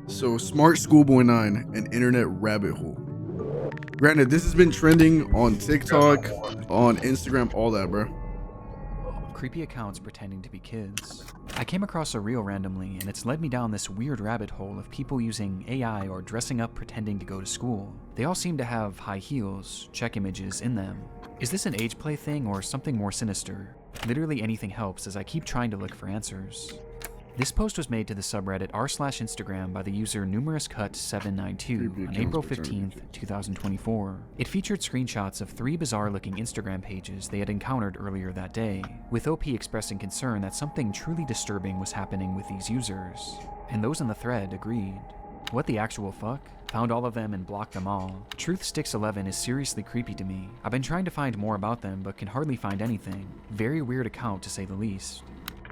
So, smartschoolboy9, an internet rabbit hole. Granted, this has been trending on TikTok, on Instagram, all that, bro. Creepy accounts pretending to be kids. I came across a reel randomly, and it's led me down this weird rabbit hole of people using AI or dressing up pretending to go to school. They all seem to have high heels, check images in them. Is this an age play thing or something more sinister? Literally anything helps as I keep trying to look for answers. This post was made to the subreddit r/Instagram by the user numerouscut792 on April 15th, 2024. It featured screenshots of 3 bizarre-looking Instagram pages they had encountered earlier that day, with OP expressing concern that something truly disturbing was happening with these users. And those in the thread agreed. What the actual fuck? Found all of them and blocked them all. Truthsticks11 is seriously creepy to me. I've been trying to find more about them but can hardly find anything. Very weird account to say the least.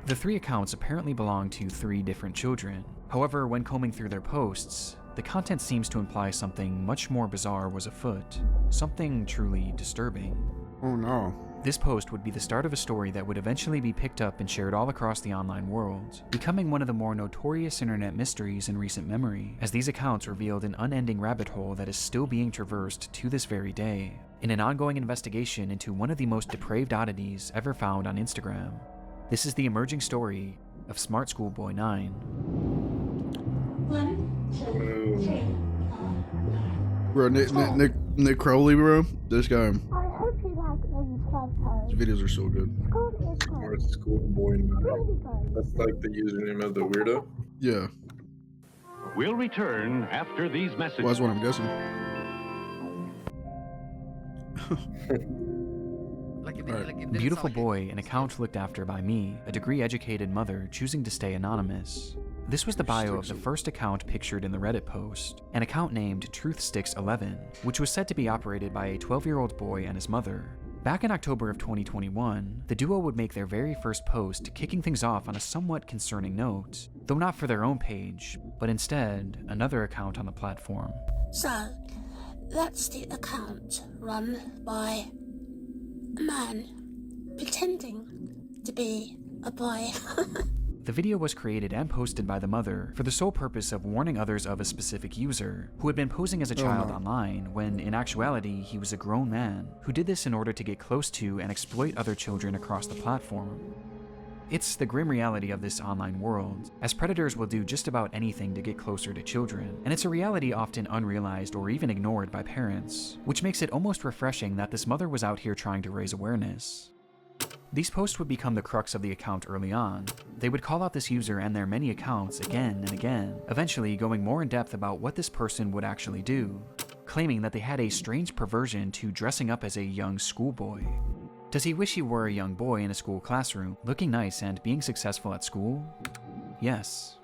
The 3 accounts apparently belong to 3 different children. However, when combing through their posts, the content seems to imply something much more bizarre was afoot. Something truly disturbing. Oh no. This post would be the start of a story that would eventually be picked up and shared all across the online world, becoming one of the more notorious internet mysteries in recent memory, as these accounts revealed an unending rabbit hole that is still being traversed to this very day, in an ongoing investigation into one of the most depraved oddities ever found on Instagram. This is the emerging story of smartschoolboy9. 1, 2, 3. Bro, Nick Crowley, bro. This guy. I hope you like these photos. His videos are so good. School is good. Smart Schoolboy9. Really good. That's like the username of the weirdo. Yeah. We'll return after these messages. Well, that's what I'm guessing. Beautiful boy, an account looked after by me, a degree-educated mother choosing to stay anonymous. This was the bio of the first account pictured in the Reddit post, an account named Truthsticks11, which was said to be operated by a 12-year-old boy and his mother. Back in October of 2021, the duo would make their very first post, kicking things off on a somewhat concerning note, though not for their own page, but instead another account on the platform. So, that's the account run by a man pretending to be a boy. The video was created and posted by the mother for the sole purpose of warning others of a specific user who had been posing as a child online when in actuality he was a grown man who did this in order to get close to and exploit other children across the platform. It's the grim reality of this online world, as predators will do just about anything to get closer to children, and it's a reality often unrealized or even ignored by parents, which makes it almost refreshing that this mother was out here trying to raise awareness. These posts would become the crux of the account early on. They would call out this user and their many accounts again and again, eventually going more in depth about what this person would actually do, claiming that they had a strange perversion to dressing up as a young schoolboy. Does he wish he were a young boy in a school classroom, looking nice and being successful at school? Yes.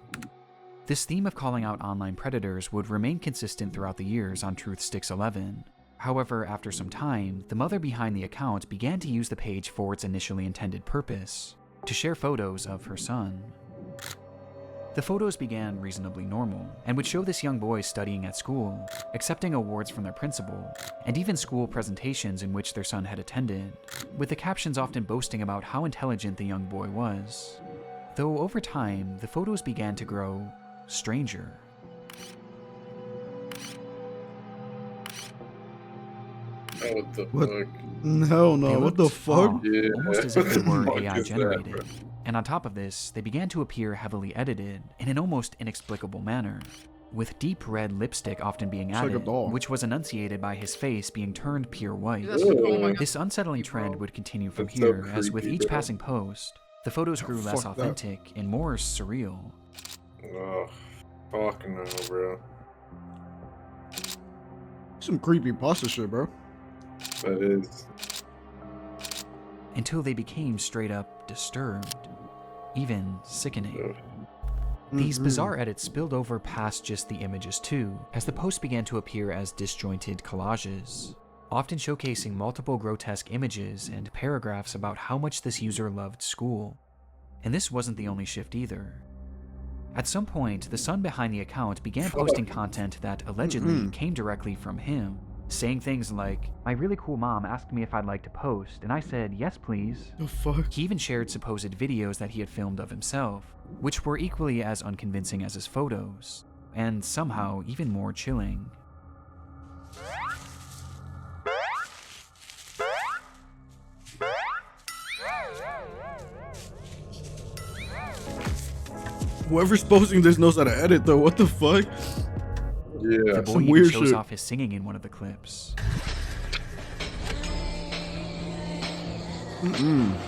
This theme of calling out online predators would remain consistent throughout the years on Truthsticks11. However, after some time, the mother behind the account began to use the page for its initially intended purpose, to share photos of her son. The photos began reasonably normal, and would show this young boy studying at school, accepting awards from their principal, and even school presentations in which their son had attended, with the captions often boasting about how intelligent the young boy was. Though over time, the photos began to grow stranger. What the fuck? No, They what the looked fuck? off, Yeah. almost as if they were What the fuck AI is that, generated. bro? And on top of this, they began to appear heavily edited in an almost inexplicable manner, with deep red lipstick often being It's like a added, doll. which was enunciated by his face being turned pure white. Ooh. This unsettling trend would continue from That's so here, as with creepy, each bro. passing post, the photos grew less fuck that. authentic and more surreal. Oh, fuck no, bro. Some creepy pasta shit, bro. That is. Until they became straight up disturbed, even sickening. Ugh. These bizarre edits spilled over past just the images too, as the posts began to appear as disjointed collages, often showcasing multiple grotesque images and paragraphs about how much this user loved school. And this wasn't the only shift either. At some point, the son behind the account began posting content that allegedly came directly from him, saying things like, "My really cool mom asked me if I'd like to post, and I said, yes please." The fuck? He even shared supposed videos that he had filmed of himself, which were equally as unconvincing as his photos. and somehow even more chilling. Whoever's posting this knows how to edit though. What the fuck? Yeah. The boy Some even weird shows shit. off his singing in one of the clips.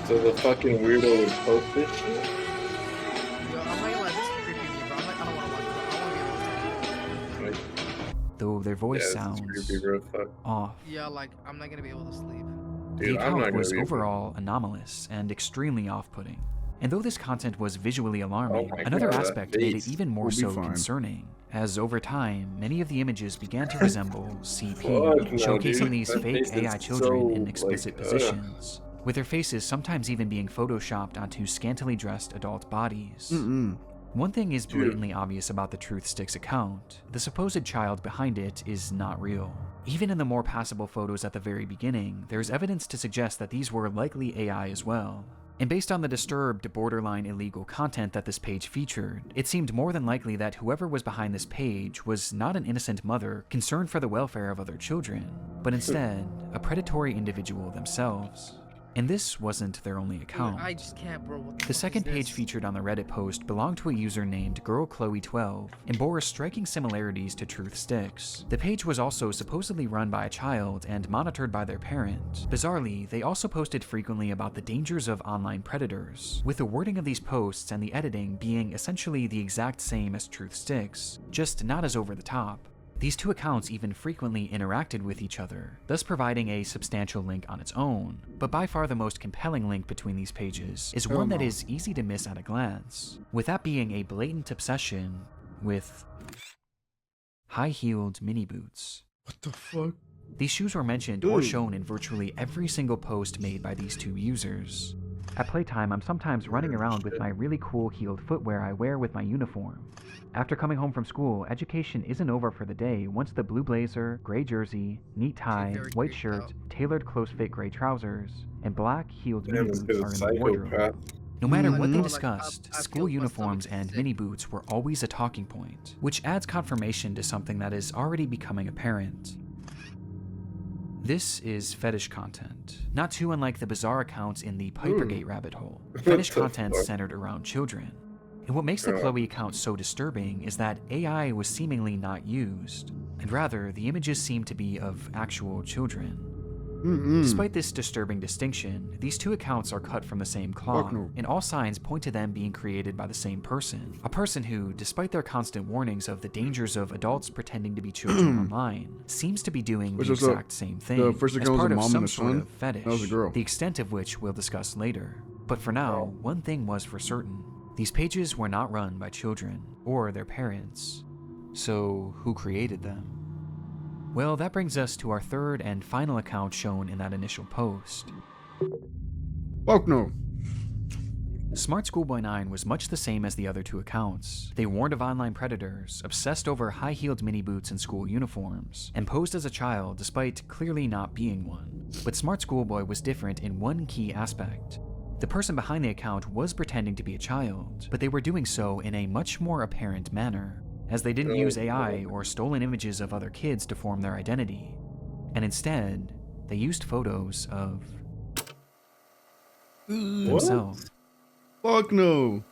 So the fucking weirdo would post this shit? Yo, I'm not gonna lie, this is creepy, bro. I don't wanna watch it. I wanna be able to Like, Though their voice yeah, sounds it's creepy, bro. Fuck. off. sleep. Yeah, like, I'm not gonna be able to sleep. The Dude, I'm not account gonna was be able to- overall anomalous and extremely off-putting. And though this content was visually alarming, Oh my another God, that aspect made it face. even more We'll be so fine. concerning, as over time, many of the images began to resemble CP, Fuck no, showcasing dude. these That fake face is AI children in so, explicit like, positions, with their faces sometimes even being photoshopped onto scantily dressed adult bodies. One thing is blatantly obvious about the Truth Sticks account. The supposed child behind it is not real. Even in the more passable photos at the very beginning, there's evidence to suggest that these were likely AI as well. And based on the disturbed, borderline illegal content that this page featured, it seemed more than likely that whoever was behind this page was not an innocent mother concerned for the welfare of other children, but instead, a predatory individual themselves. And this wasn't their only account. I just can't, bro. What The fuck second is page this? featured on the Reddit post belonged to a user named GirlChloe12 and bore striking similarities to Truth Sticks. The page was also supposedly run by a child and monitored by their parent. Bizarrely, they also posted frequently about the dangers of online predators, with the wording of these posts and the editing being essentially the exact same as Truth Sticks, just not as over the top. These two accounts even frequently interacted with each other, thus providing a substantial link on its own, but by far the most compelling link between these pages is one that is easy to miss at a glance, with that being a blatant obsession with high-heeled mini boots. What the fuck? These shoes were mentioned or shown in virtually every single post made by these two users. At playtime, I'm sometimes running around with my really cool heeled footwear I wear with my uniform. After coming home from school, education isn't over for the day once the blue blazer, gray jersey, neat tie, very white creeped shirt, out. tailored close-fit gray trousers, and black heeled mini Damn, this boots guy's are a in the wardrobe. psychopath. No matter what they Mhm. discussed, I school feel my uniforms stomach is and sick. mini boots were always a talking point, which adds confirmation to something that is already becoming apparent. This is fetish content, not too unlike the bizarre accounts in the Pipergate rabbit hole. Fetish the content fuck? centered around children. And what makes the Chloe account so disturbing is that AI was seemingly not used, and rather the images seem to be of actual children. Despite this disturbing distinction, these two accounts are cut from the same cloth, no. and all signs point to them being created by the same person. A person who, despite their constant warnings of the dangers of adults pretending to be children online, seems to be doing Which the was the- exact same thing first as account was part a of mom some and a sort son? of fetish, That was a girl. the extent of which we'll discuss later. But for now, one thing was for certain. These pages were not run by children or their parents. So who created them? Well, that brings us to our third and final account shown in that initial post. Fuck no. smartschoolboy9 was much the same as the other two accounts. They warned of online predators, obsessed over high-heeled mini boots and school uniforms, and posed as a child despite clearly not being one. But Smart Schoolboy was different in one key aspect. The person behind the account was pretending to be a child, but they were doing so in a much more apparent manner, as they didn't use AI or stolen images of other kids to form their identity, and instead, they used photos of themselves. Fuck no.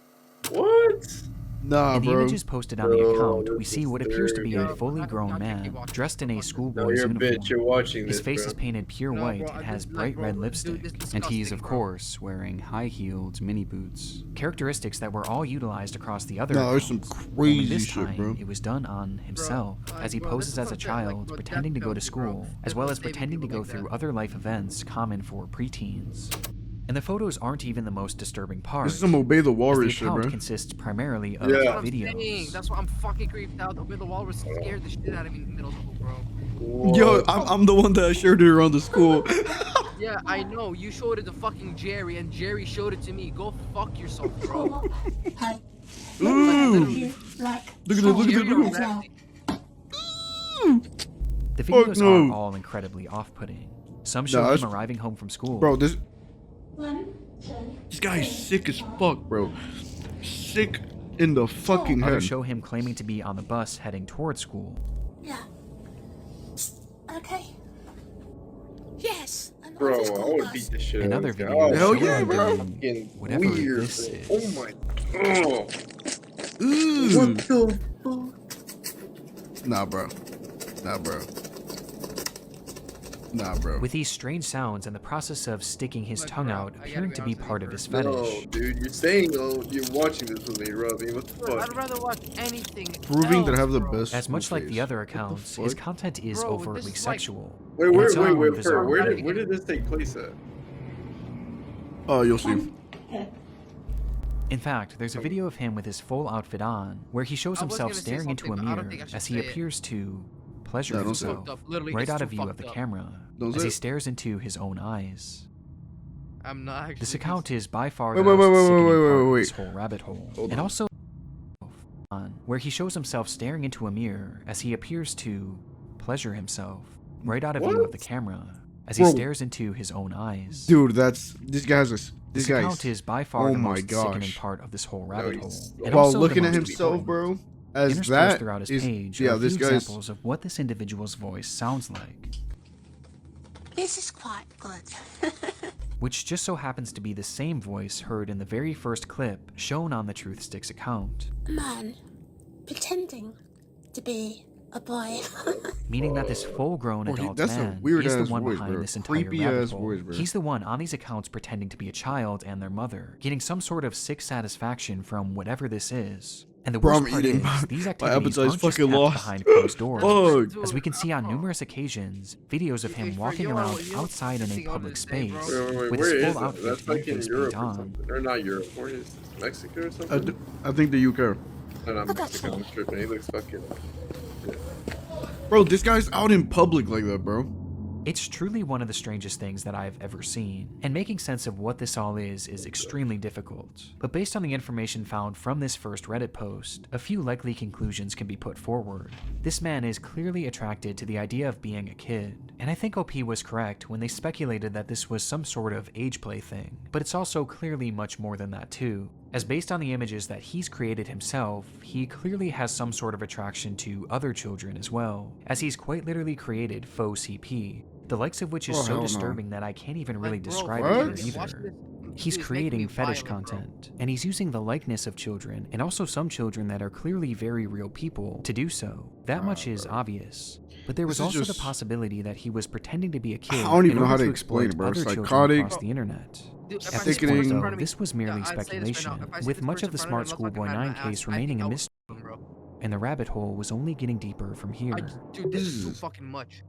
What? Nah, In the bro. images posted on the Bro, account, we this see is what appears to be a very fully good. grown I can't keep man, watching. dressed in a No, schoolboy's you're a uniform. bitch. You're watching His this, face bro. is painted pure No, white bro, and has like, bright bro, red dude, lipstick, it's and he is, disgusting, of bro. course, wearing high-heeled mini boots. Characteristics that were all utilized across the other No, there's some accounts. Only crazy this shit, time, bro. it was done on himself, as he bro, poses this as a is what I'm saying, like, child, bro, pretending to death go to penalty, bro. school, as Death well for as saving pretending to people go like through that. other life events common for preteens. And the photos aren't even the most disturbing part. This is some Obey the as Walrus the shit, account bro. consists primarily of Yeah. That's what I'm videos. saying. That's why I'm fucking creeped out. The way the walrus scared the shit out of me in middle school, bro. Yo, I'm the one that shared it around the school. Yeah, I know. You showed it to fucking Jerry, and Jerry showed it to me. Go fuck yourself, bro. Hey, Ooh. you like Look at this, look at this, Jerry look at as well. The Fuck videos no. are all incredibly off-putting. Some show Nah, him that's- arriving home from school. Bro, One, two, this guy is sick as fuck, bro. Sick In the fucking head. Others show him claiming to be on the bus heading towards school. Yeah. Okay. Yes. I'm Bro, on the I school would bus. beat the shit out Another of this guy. video Oh, Hell showing yeah, him bro. doing fucking whatever weird. this is. Oh my. Oh. Ooh. What the fuck? Nah, bro. Nah, bro. Nah, bro. With these strange sounds and the process of sticking his tongue out appearing to be part of his No, fetish. dude, you're saying you're watching this with me, Robbie. What the Bro, fuck? I'd rather watch anything Proving that I have the bro. best. As much like face. the other What the accounts, fuck? his content is Bro, overtly this is like- sexual. Wait, And wait, it's wait, on wait, bizarre where level. did this take place at? Oh, you'll see. In fact, there's a video of him with his full outfit on, where he shows I was himself gonna say staring into a something, but I don't mirror think I should as he say it. appears to pleasure Yeah, don't say it. himself, Fucked up. Literally, right it's out too of view of fucked the up. camera, Don't as say he it. stares into his own eyes. I'm not actually. This account is by far Wait, the wait, most wait, wait, sickening wait, part wait, of wait. this whole rabbit hole. Hold And on. also where he shows himself staring into a mirror as he appears to pleasure himself, right out of view of the What? camera, as he Bro. stares into his own eyes. Dude, that's this guy's a this This guy's. account is by far oh the my most sickening gosh. part of this whole rabbit hole. he's- And While also the looking at most himself, important. bro, as Interspersed that throughout his is page yeah, are a this few guy's. examples of what this individual's voice sounds like, This is quite good. which just so happens to be the same voice heard in the very first clip shown on the Truth Sticks account, A man pretending to be a boy. meaning that this full-grown Bro, adult that's a man weird is the ass one voice, behind bro. this entire Creepy rabbit ass hole. voice, bro. He's the one on these accounts pretending to be a child and their mother, getting some sort of sick satisfaction from whatever this is. And the Bro, worst I'm part eating. is, these My activities appetite's aren't just fucking kept lost. behind closed doors. Fuck. As we can see on numerous occasions, videos of him Hey, walking bro, around you're outside in a fixing on public this day, space bro. Wait, with where his is full that? outfit That's and like in face Europe paint or on. something. Or not Europe. Where is this? Mexico or I, something? I think the UK. No, not Okay. Mexico. I'm tripping. He looks fucking. Bro, this guy's out in public like that, bro. It's truly one of the strangest things that I've ever seen, and making sense of what this all is extremely difficult. But based on the information found from this first Reddit post, a few likely conclusions can be put forward. This man is clearly attracted to the idea of being a kid, and I think OP was correct when they speculated that this was some sort of age play thing, but it's also clearly much more than that too. As based on the images that he's created himself, he clearly has some sort of attraction to other children as well, as he's quite literally created faux CP, the likes of which is Oh, so hell no. distressing that I can't even really Like, bro, describe What? it here watch this. either. Dude, He's it's making creating me fetish violent, bro. content, and he's using the likeness of children, and also some children that are clearly very real people, to do so. That much is obvious. But there was This is also just- the possibility that he was pretending to be a kid don't even in know order how to to explain exploit it, bro. other children Psychotic. across the internet. Dude, if I At see this this point, person in though, front of me- this was merely yeah, I'd say this right now. speculation, If I see with this much person of the in front of Smart me, School I'm Boy not fucking 9 mad. case I remaining think a I would mystery, f*** him, bro. and the rabbit hole was only getting deeper from here. Dude, this is too Jesus. fucking much.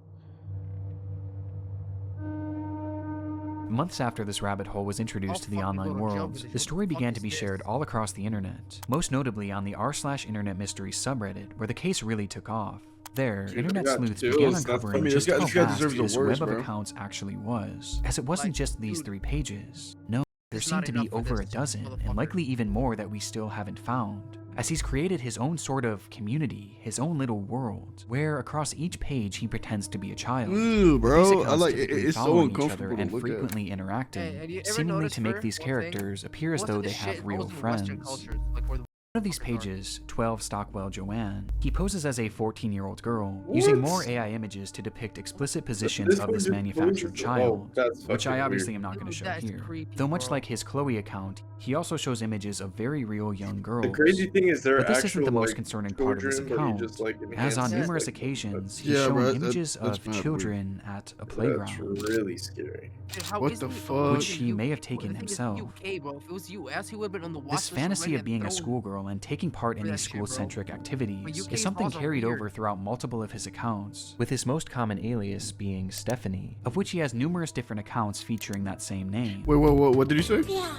Months after this rabbit hole was introduced to the I'll fucking online go to jail world, for this the shit. story Fuck began to is be this? shared all across the internet, most notably on the r/internet mysteries subreddit, where the case really took off. There, Dude, internet I got sleuths chills. began That's- uncovering I mean, just this guy- how this guy vast deserves the this worst, web of bro. accounts actually was, as it wasn't Like, just these dude. 3 pages. No, there It's seemed not to be enough for over a this dozen, and motherfucker. likely even more that we still haven't found, as he's created his own sort of community, his own little world, where across each page he pretends to be a child. Ooh, These bro. I accounts like it. typically It's so following each other uncomfortable to and look at. frequently interacting, Hey, have you ever seemingly noticed to make for these one thing, characters appear as most though of they this have shit real goes in Western friends. cultures, like where the One of these pages, 12 Stockwell Joanne, he poses as a 14-year-old girl, using more AI images to depict explicit positions of this manufactured child, which I obviously am not going to Dude, show that's here. creepy, Though much bro. like his Chloe account, he also shows images of very real young girls. The crazy thing is they're But this actual, isn't the most like, concerning part of his children, but he account, just, like, as on enhances, numerous like, occasions, that's- he's Yeah, shown bro, images that's of mad weird. children at a That's playground, really scary. Dude, how What is the he- fuck? which he may have taken The thing is, himself. UK, bro. If it was US, he would have been on the watch This list fantasy already of being a and thrown. schoolgirl and taking part in That these shit, bro. school-centric activities UK is something laws are carried weird. over throughout multiple of his accounts, with his most common alias being Stephanie, of which he has numerous different accounts featuring that same name. Wait, what did you say? Yeah.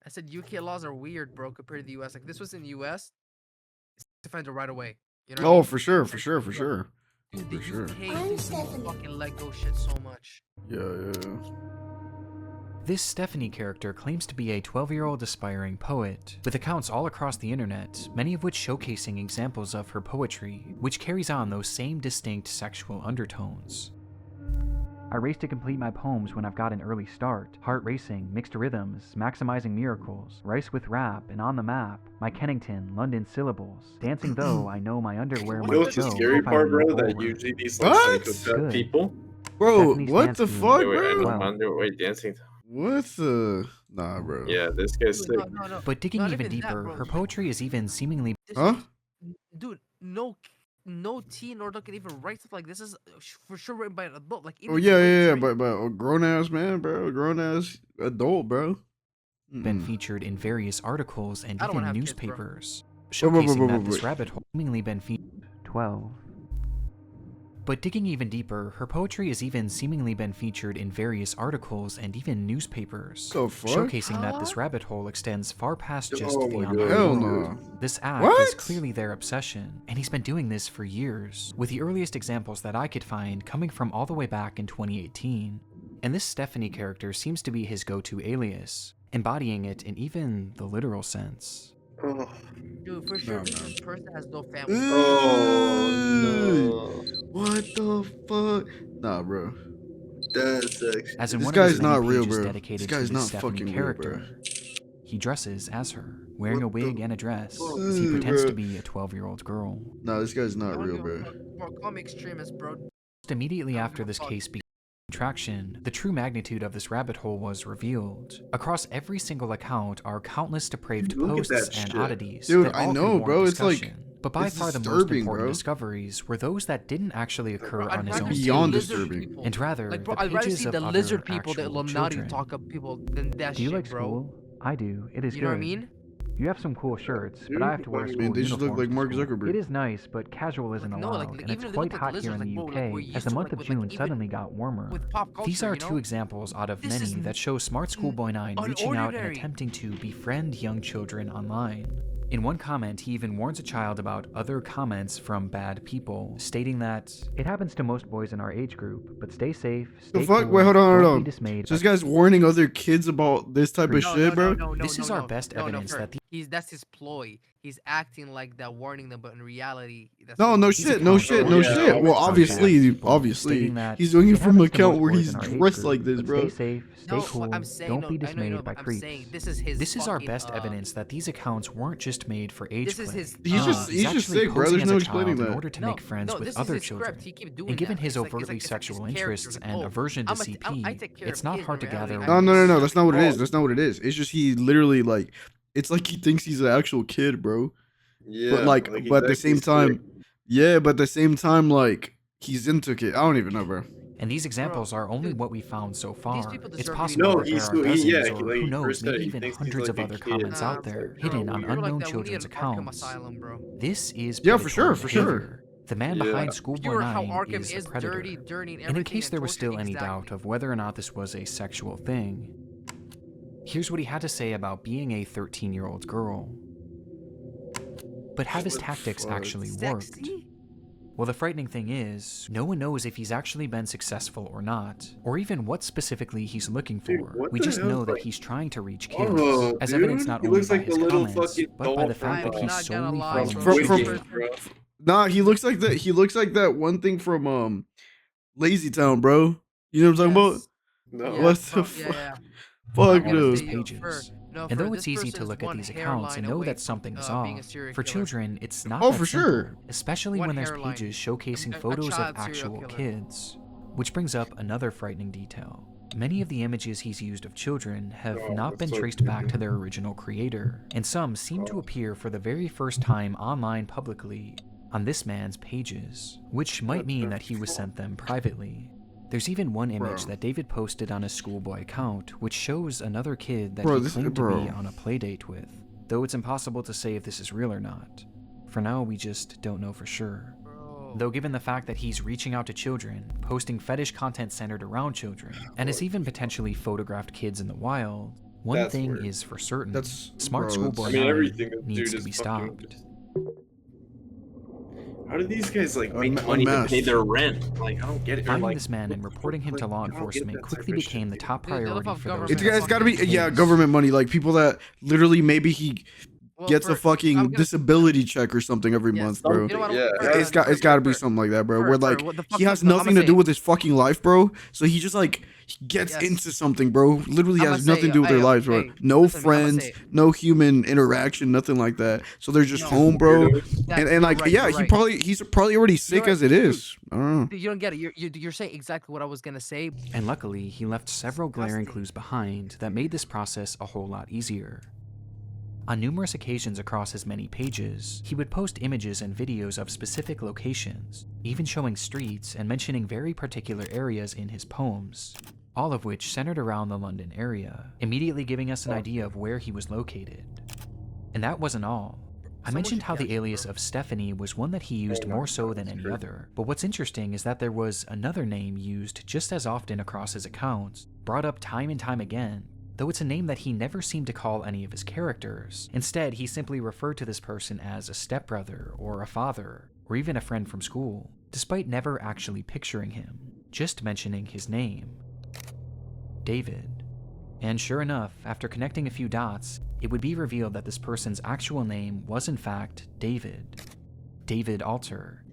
I said UK laws are weird, bro, compared to the US. Like, this was in the US, it's offender right away. You know what I Oh, mean? for sure, for sure, for sure. Dude, the for sure. UK I'm dudes Stephanie. fucking let go shit so much. Yeah. This Stephanie character claims to be a 12-year-old aspiring poet, with accounts all across the internet, many of which showcasing examples of her poetry, which carries on those same distinct sexual undertones. I race to complete my poems when I've got an early start. Heart racing, mixed rhythms, maximizing miracles, rice with rap, and on the map. My Kennington, London syllables. Dancing though, I know my underwear You know might what's the show. scary Hope I part, lean bro? That forward. usually these like What? psychopath Good. people. Bro, Stephanie what the Stansky. fuck, Wait, I bro? don't mind. Wait, dancing. What the? Nah, bro. Yeah, this guy's sick. No. But digging Not even even that, deeper, bro. her poetry is even seemingly Huh? Dude, no teen or dog can even write stuff like this. Is for sure written by an adult. Like, Oh even yeah, the way yeah, it's yeah. written- But a grown ass man, bro. A grown ass adult, bro. been featured in various articles and I don't wanna even have kids, bro. newspapers, Wait, showcasing that wait. this rabbit hole seemingly been featured. 12. But digging even deeper, her poetry has even seemingly been featured in various articles and even newspapers, The fuck? showcasing that this rabbit hole extends far past just Oh the my online God. Hell world. no. This act is What? clearly their obsession, and he's been doing this for years, with the earliest examples that I could find coming from all the way back in 2018. And this Stephanie character seems to be his go-to alias, embodying it in even the literal sense. Oh, Dude, for sure, No, this person has no family. oh What the fuck? Nah, bro. no. That's actually. As in This one of his guy's not many real, pages bro. dedicated This guy's to not his Stephanie fucking real, character, he dresses as her, wearing What a wig the and a dress, fuck, as he pretends bro? to be a 12-year-old girl. Nah, this guy's I not don't real, give a bro. fuck. Bro, call me extremist, bro. Just immediately after this fuck. case began traction, the true magnitude of this rabbit hole was revealed. Across every single account are countless depraved Look at posts that and shit. oddities Dude, that I all could know, warrant bro. It's like- discussion. But by it's far the most disturbing, important bro. discoveries were those that didn't actually occur Bro, I'd on his rather own see Beyond page, lizard disturbing. people. and rather Like, bro, the I'd rather pages see of the other lizard people, the actual Illuminati children. talk up people than that Do you shit, like bro. school? I do. It is You good. know what I mean? You have some cool shirts, Dude, but I have to wear I school mean, they just look uniforms like to Mark school. Zuckerberg. It is nice, but casual isn't Like, no, allowed, like, and even it's if they quite look like hot here lizards, in the like, bro, like, UK, we're as used the to, month like, of with, June like, even suddenly got warmer. With pop culture, These are you know? two examples out of This is many that show smartschoolboy9 reaching out and unordinary. attempting to befriend young children online. In one comment, he even warns a child about other comments from bad people, stating that it happens to most boys in our age group, but stay safe, stay The fuck? cool, Wait, hold on, don't hold be on. dismayed. So this guy's warning other kids about this type of shit, bro? This is our best evidence sir. that the That's his ploy. He's acting like that, warning them, but in reality, that's No, not no what These he shit, is. no accounts shit, are no Yeah, shit. Well, obviously. obviously, stating that he's doing it it from an happens to account most where boys he's in our age dressed group, like this, but bro. Stay safe, stay No, cool, I'm saying, don't no, be I know, dismayed by but I'm creeps. saying this is his. This is our fucking, best evidence that these accounts weren't just made for age This is play. his- He's just he's just actually sick, bro. posing There's as no a explaining child in that. order to make friends no, with this other is his children. Script. He keep doing And given that. his It's like- overtly it's like his sexual character, interests like, and oh, aversion to I CP, take care it's of not kids, hard to but in gather. reality, No, that's not what it is. Oh. That's not what it is. It's just he literally like, it's like he thinks he's an actual kid, bro. Yeah. But like, he's but at the actually same time, sick. yeah, but at the same time, like, he's into kid. I don't even know, bro. And these examples are only dude, what we found so far. people It's deserve to be possible No, that there he's are so- he- dozens yeah, or like, who knows, first maybe he even thinks he's hundreds like of a other kid. comments Nah, out there, bro, hidden on you're like unknown that. We need children's an Arkham accounts. Asylum, bro. This is Yeah, for predatory sure, for sure. behavior. The man Yeah. behind Pure Schoolboy how 9 Arkham is is a predator. dirty, and everything. And in case there was torture, still any exactly. doubt of whether or not this was a sexual thing, here's what he had to say about being a 13-year-old girl. But have his What the tactics fuck? actually worked? Sexy? Well, the frightening thing is, no one knows if he's actually been successful or not, or even what specifically he's looking Dude, for. what We the just hell? know that Like- he's trying to reach kids, Oh, as dude, evidenced not he only looks by like his the little comments, fucking but by the doll fact from, that he's not gonna solely lie, following bro. From- children. Nah, he looks like that. He looks like that one thing from Lazy Town, bro. You know what I'm talking about? No. What the bro, fuck? yeah. Fuck, all of dude. his Yo, pages. no, And though this it's easy person to is look at one these accounts and hairline know away that from, something's being a off, serial for killer. children, it's not Oh, that for simple, sure. especially One when there's hairline. pages showcasing A photos of child serial actual killer. kids. Which brings up another frightening detail. Many of the images he's used of children have Oh, not been that's so traced back to creepy. their original creator, and some seem to Oh. appear for the very first time online publicly on this man's pages, which might What mean the that he was fuck? sent them privately. There's even one image Bro. that David posted on his schoolboy account, which shows another kid that Bro, he this- claimed bro. to be on a playdate with, though it's impossible to say if this is real or not. For now, we just don't know for sure. Bro. Though given the fact that he's reaching out to children, posting fetish content centered around children, and has even potentially photographed kids in the wild, one That's thing weird. is for certain. That's Smart bro, Schoolboy I mean, 9 everything this needs dude to be is fucking stopped. How do these guys like Un- make money to unmasked. pay their rent? Like, I don't get it. Or, Finding like, this man and reporting him to law I don't get enforcement that quickly type of shit, became the dude. top Dude, they live priority off for those. government It's investigating gotta be the yeah, case. government money. Like people that literally maybe he gets a fucking disability check or something every month, bro. You know what, Yeah. It's got to be something like that, bro. Where like what the he fuck has you- I'ma nothing to say do it. with his fucking life, bro. So he just like he gets Yes. into something, bro. Literally I'ma has nothing say, to do with their hey, lives, bro. hey, No listen to me, I'ma friends, say it. no human interaction, nothing like that. So they're just No. home, bro. Exactly, And like you're right, yeah, you're right. he's probably already sick right, as it dude. is. I don't know. Dude, you don't get it. You're saying exactly what I was gonna say. And luckily, he left several glaring Disgusting. clues behind that made this process a whole lot easier. On numerous occasions across his many pages, he would post images and videos of specific locations, even showing streets and mentioning very particular areas in his poems, all of which centered around the London area, immediately giving us an idea of where he was located. And that wasn't all. I Someone mentioned should how the catch him, alias bro. of Stephanie was one that he used more so than any other, but what's interesting is that there was another name used just as often across his accounts, brought up time and time again, though it's a name that he never seemed to call any of his characters. Instead, he simply referred to this person as a stepbrother, or a father, or even a friend from school, despite never actually picturing him, just mentioning his name. David. And sure enough, after connecting a few dots, it would be revealed that this person's actual name was in fact David. David Alter,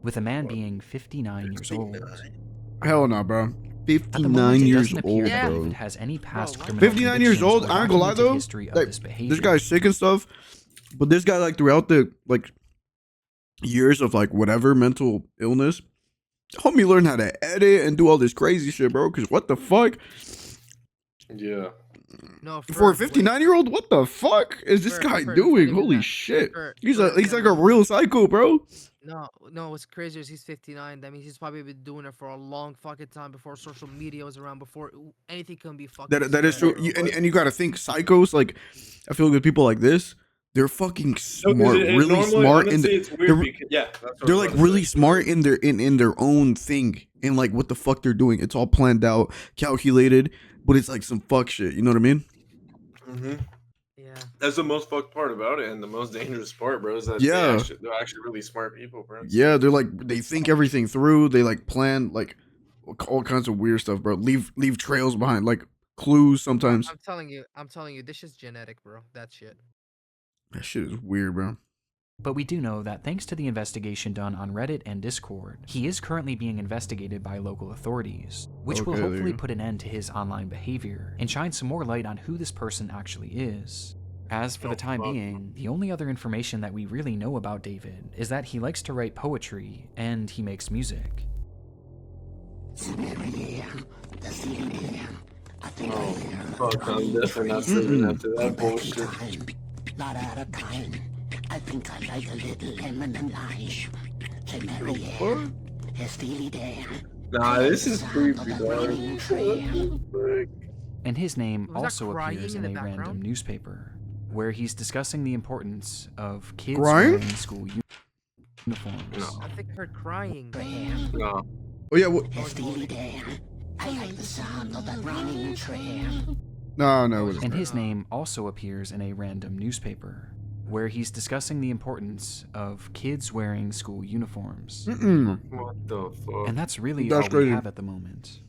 with a man being 59 years old. Hell no, bro. At the 59 moment, it years doesn't appear old, that bro. David has any past Bro, criminal 59 years convictions old. or I ain't gonna lie documented though. history of Like, this behavior. this guy's sick and stuff, but this guy like throughout the like years of like whatever mental illness, homie learned how to edit and do all this crazy shit, bro. Cause what the fuck? Yeah. No, For a 59-year-old, what the fuck is this Fer, guy Fer, doing? Fer, Holy Fer, shit. Fer, He's Fer, like a real psycho, bro. No, what's crazy is he's 59. That means he's probably been doing it for a long fucking time before social media was around, before anything can be fucking. That is true. spread, bro. And you gotta think psychos, like I feel like with people like this, they're fucking smart, really smart in Honestly, it's weird because, that's what they're I was like about to really say. smart in their own thing and like what the fuck they're doing. It's all planned out, calculated, but it's like some fuck shit. You know what I mean? Mm-hmm. Yeah. That's the most fucked part about it, and the most dangerous part, bro, is that Yeah. they're actually really smart people, bro. Yeah, they're like they think everything through. They like plan like all kinds of weird stuff, bro. Leave trails behind, like clues sometimes. I'm telling you, this is genetic, bro. That shit. That shit is weird, bro. But we do know that thanks to the investigation done on Reddit and Discord, he is currently being investigated by local authorities, which will Okay, there hopefully you go. put an end to his online behavior and shine some more light on who this person actually is. As for the time being, the only other information that we really know about David is that he likes to write poetry and he makes music. Oh, fuck, I'm definitely not living after that bullshit. Not out of time. I think I like a little lemon and ice. Say Mary Steely Dan. Nah, this is creepy, dog. Running train. And his name Was that also crying appears in in the a random background? newspaper, where he's discussing the importance of kids Crying? wearing school uniforms. No. I think I heard crying. No. Oh yeah, what? Steely Dan. I like the sound of that running train. No, it wasn't. And his name also appears in a random newspaper, where he's discussing the importance of kids wearing school uniforms. What the fuck? And that's really That's all crazy. we have at the moment.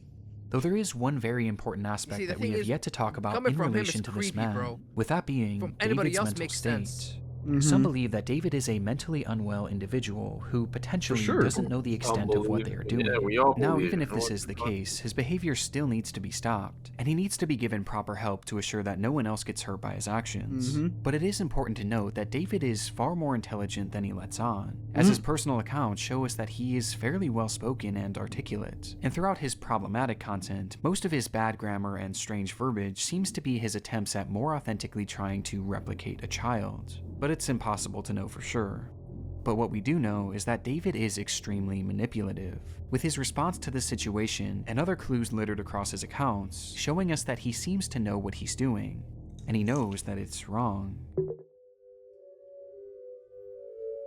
Though there is one very important aspect the that we thing have is, yet to talk about coming in from him relation is to this creepy, man, bro. with that being From anybody David's else mental makes state. sense. Some believe that David is a mentally unwell individual who potentially sure. doesn't know the extent of what they are doing. Yeah, we all Now, believe even it. if this What is the fuck? case, his behavior still needs to be stopped, and he needs to be given proper help to assure that no one else gets hurt by his actions. But it is important to note that David is far more intelligent than he lets on, as his personal accounts show us that he is fairly well spoken and articulate. And throughout his problematic content, most of his bad grammar and strange verbiage seems to be his attempts at more authentically trying to replicate a child. But it's impossible to know for sure. But what we do know is that David is extremely manipulative, with his response to the situation and other clues littered across his accounts showing us that he seems to know what he's doing, and he knows that it's wrong.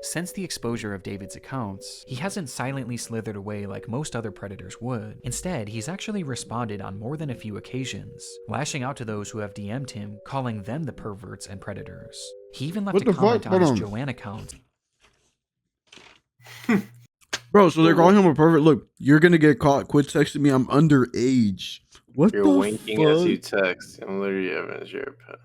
Since the exposure of David's accounts, he hasn't silently slithered away like most other predators would. Instead, he's actually responded on more than a few occasions, lashing out to those who have DM'd him, calling them the perverts and predators. He even left What a the comment fuck? on his Hold on. Joanne account. Bro, so they're calling him a pervert. Look, you're gonna get caught. Quit texting me. I'm underage. What You're the winking as you fuck? text. I'm literally evidence you're a pet.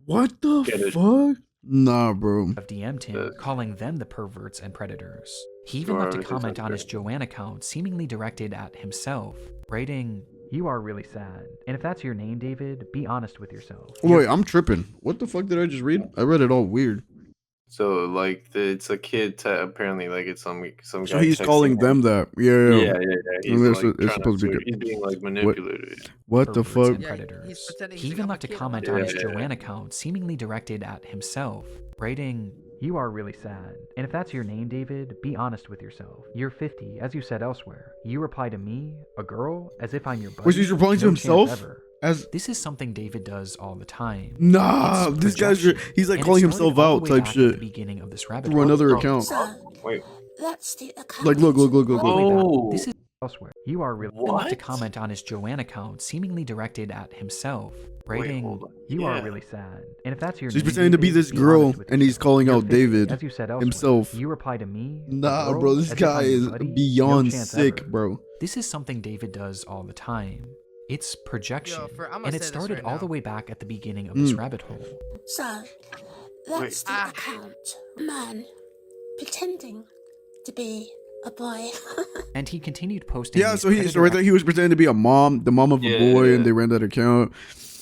What the Get it. fuck? Nah, bro. have DM'd him, calling them the perverts and predators. He even left a comment on his Joanne account, seemingly directed at himself, writing, "You are really sad. And if that's your name, David, be honest with yourself." Wait, I'm tripping. What the fuck did I just read? I read it all weird. So like it's a kid apparently like it's some guy. So he's texting calling him. them that. Yeah. And He's it's like it's trying supposed to be to, good. he's being like manipulated. What the Perverts fuck? and Yeah, predators. he's pretending He he's even like, left a "I'm a kid, comment I'm a on his kid." Joanne account, seemingly directed at himself, writing, "You are really sad. And if that's your name, David, be honest with yourself. You're 50, as you said elsewhere. You reply to me, a girl, as if I'm your buddy. Wait, so he's replying to No chance himself? ever." As This is something David does all the time. nah, It's this guy's projection, he's like and it calling started himself all the out way type back at the shit beginning of this rabbit through hole. another account. So, Wait, that's the account. Like, look. All the way back. Oh. This is elsewhere. You are really left a What? comment on his Joanne account, seemingly directed at himself, writing, hold on. "You are Yeah. really sad. And if that's your So he's name, pretending to be David, this be girl, honest with and he's yourself. calling You're out 50, David as you said elsewhere. himself. You reply to me, a Nah, girl, bro, this as if guy I'm your is buddy? No beyond chance sick, ever. bro. This is something David does all the time. It's projection, Yo, I'm gonna and it say this started right all now. the way back at the beginning of this rabbit hole. So, that's the Ah. account. Man, pretending to be a boy. And he continued posting. Yeah, these so right there he was pretending to be the mom of a Yeah, boy, yeah. and they ran that account.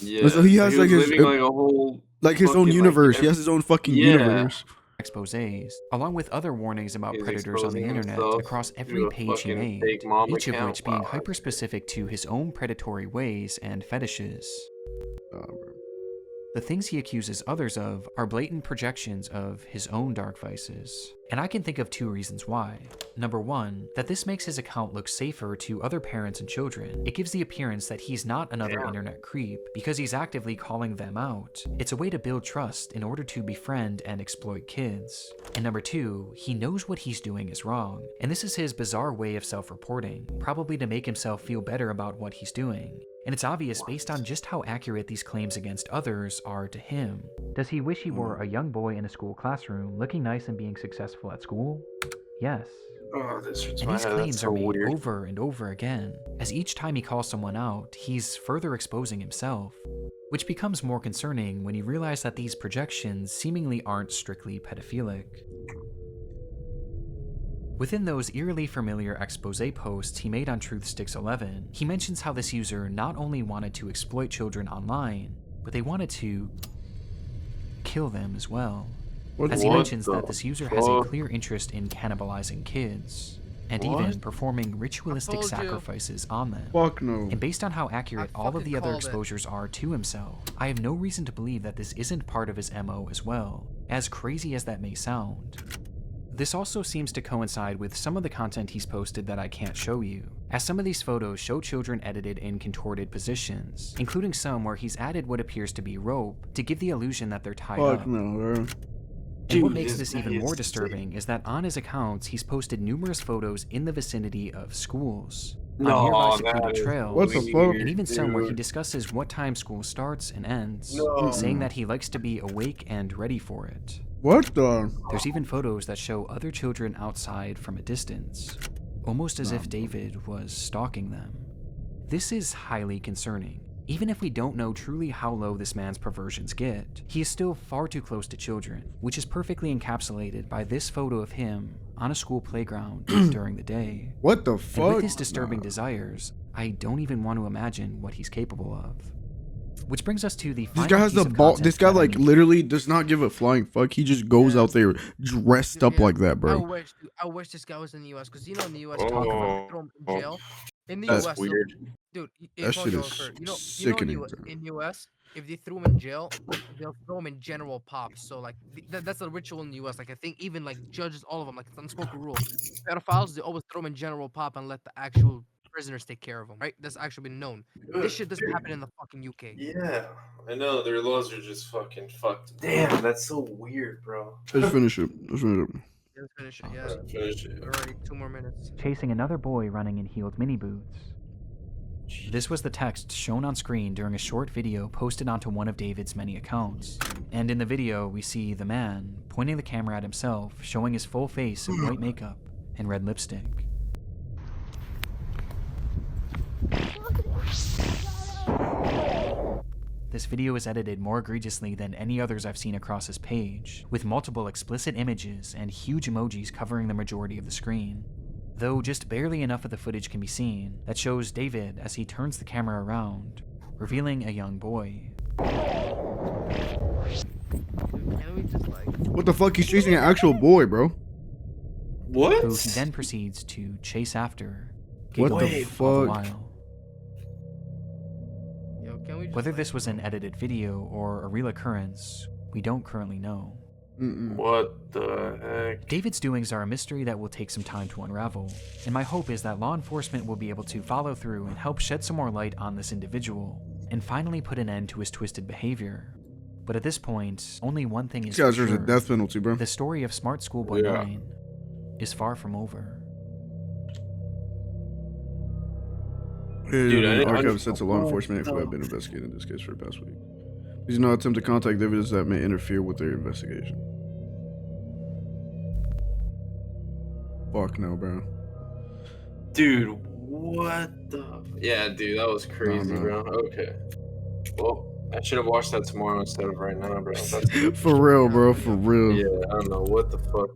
Yeah. So he has like was his living like a whole his own fucking, universe. Like, He has his own fucking Yeah. universe. exposés, along with other warnings about He's predators on the exposing internet himself across to every a page he fucking made, fake mom each of account. which being Wow. hyper-specific to his own predatory ways and fetishes. Bro. The things he accuses others of are blatant projections of his own dark vices. And I can think of two reasons why. Number one, that this makes his account look safer to other parents and children. It gives the appearance that he's not another internet creep because he's actively calling them out. It's a way to build trust in order to befriend and exploit kids. And number two, he knows what he's doing is wrong. And this is his bizarre way of self-reporting, probably to make himself feel better about what he's doing. And it's obvious based on just how accurate these claims against others are to him. Does he wish he were a young boy in a school classroom, looking nice and being successful at school? Yes. Oh, this hurts And my these head. That's claims so are made weird. over and over again, as each time he calls someone out, he's further exposing himself. Which becomes more concerning when you realize that these projections seemingly aren't strictly pedophilic. Within those eerily familiar expose posts he made on TruthSticks11, he mentions how this user not only wanted to exploit children online, but they wanted to kill them as well. As he What mentions the that this user has a fuck? clear interest in cannibalizing kids, and What? even performing ritualistic told you. sacrifices on them. Fuck no. And based on how accurate I all of fucking the other called it. exposures are to himself, I have no reason to believe that this isn't part of his MO as well, as crazy as that may sound. This also seems to coincide with some of the content he's posted that I can't show you, as some of these photos show children edited in contorted positions, including some where he's added what appears to be rope to give the illusion that they're tied Fuck up. no, bro. And what Dude, makes this this even guy more is disturbing is that on his accounts, he's posted numerous photos in the vicinity of schools, on No, nearby that secluded is trails, What the fuck? and even some where he dude. discusses what time school starts and ends, No. saying that he likes to be awake and ready for it. What the? There's even photos that show other children outside from a distance, almost as if David was stalking them. This is highly concerning. Even if we don't know truly how low this man's perversions get, he is still far too close to children, which is perfectly encapsulated by this photo of him on a school playground during the day. What the And fuck? with his disturbing desires, I don't even want to imagine what he's capable of. Which brings us to the This final guy has piece the of ball. content This guy that I like need- literally does not give a flying fuck. He just goes Yeah. out there dressed up Yeah. like that, bro. I wish this guy was in the U.S. because you know in the U.S. talk about throw him in jail. In the That's U.S. they'll- weird. Dude, That shit is sickening, in U.S. if they threw him in jail, they'll throw him in general pops. So like that's a ritual in the U.S. Like I think even like judges, all of them, like it's unspoken rule. Pedophiles, they always throw them in general pop and let the actual prisoners take care of them. Right? That's actually been known. This shit doesn't happen in the fucking UK. Yeah, I know their laws are just fucking fucked. Damn, that's so weird, bro. Let's finish it. Let's finish it. Let's finish it. Yeah. Alright, finish it. Already 2 more minutes. chasing another boy running in heeled mini boots. This was the text shown on screen during a short video posted onto one of David's many accounts. And in the video, we see the man pointing the camera at himself, showing his full face in white makeup and red lipstick. This video is edited more egregiously than any others I've seen across his page, with multiple explicit images and huge emojis covering the majority of the screen. Though just barely enough of the footage can be seen that shows David as he turns the camera around, revealing a young boy. Can we just like... What the fuck? He's chasing an actual boy, bro. What? Who he then proceeds to chase after, What the giggling all the fuck? while. Yo, can we just, Whether like, this was an edited video or a real occurrence, we don't currently know. What the heck? David's doings are a mystery that will take some time to unravel, and my hope is that law enforcement will be able to follow through and help shed some more light on this individual, and finally put an end to his twisted behavior. But at this point, only one thing is These guys for are the sure. death penalty, bro. The story of Smart Schoolboy 9 is far from over. Dude, I Archive didn't- sent to law enforcement who have been investigating this case for the past week. Please do not attempt to contact evidence that may interfere with their investigation. Fuck no, bro. Dude, what the? Yeah, dude, that was crazy, Nah, bro. Okay. Well, I should have watched that tomorrow instead of right now, bro. That's, For real, bro. For real. yeah, I don't know what the fuck.